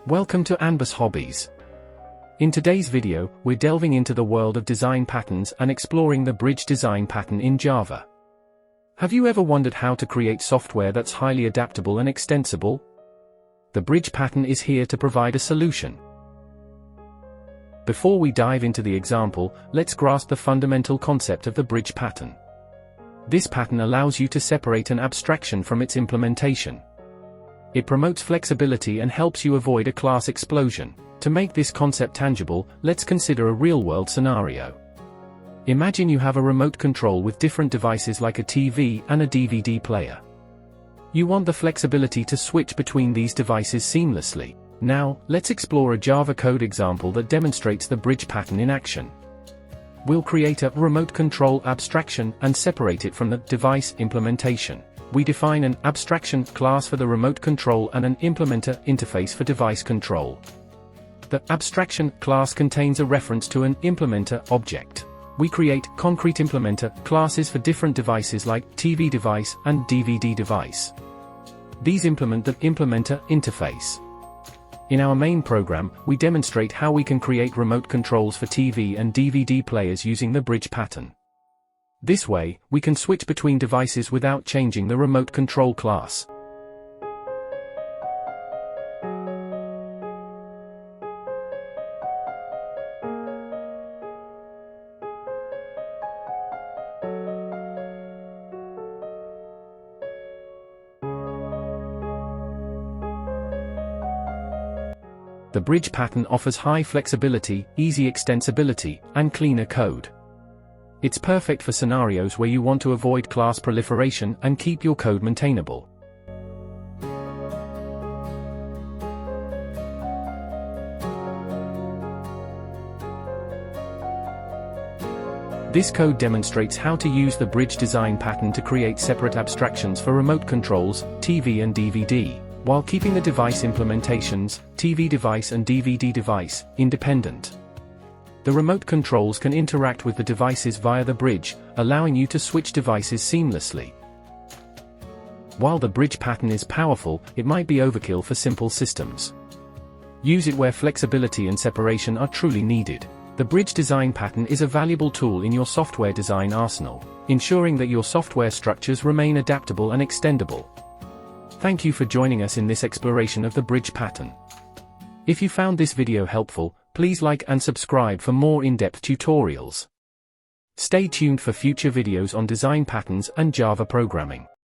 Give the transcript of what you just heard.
Welcome to AnbuZ HobbieZ. In today's video, we're delving into the world of design patterns and exploring the bridge design pattern in Java. Have you ever wondered how to create software that's highly adaptable and extensible? The bridge pattern is here to provide a solution. Before we dive into the example, let's grasp the fundamental concept of the bridge pattern. This pattern allows you to separate an abstraction from its implementation. It promotes flexibility and helps you avoid a class explosion. To make this concept tangible, let's consider a real-world scenario. Imagine you have a remote control with different devices like a TV and a DVD player. You want the flexibility to switch between these devices seamlessly. Now, let's explore a Java code example that demonstrates the bridge pattern in action. We'll create a remote control abstraction and separate it from the device implementation. We define an abstraction class for the remote control and an implementer interface for device control. The abstraction class contains a reference to an implementer object. We create concrete implementer classes for different devices like TV device and DVD device. These implement the implementer interface. In our main program, we demonstrate how we can create remote controls for TV and DVD players using the bridge pattern. This way, we can switch between devices without changing the remote control class. The bridge pattern offers high flexibility, easy extensibility, and cleaner code. It's perfect for scenarios where you want to avoid class proliferation and keep your code maintainable. This code demonstrates how to use the bridge design pattern to create separate abstractions for remote controls, TV and DVD, while keeping the device implementations, TV device and DVD device, independent. The remote controls can interact with the devices via the bridge, allowing you to switch devices seamlessly. While the bridge pattern is powerful, it might be overkill for simple systems. Use it where flexibility and separation are truly needed. The bridge design pattern is a valuable tool in your software design arsenal, ensuring that your software structures remain adaptable and extendable. Thank you for joining us in this exploration of the bridge pattern. If you found this video helpful, please like and subscribe for more in-depth tutorials. Stay tuned for future videos on design patterns and Java programming.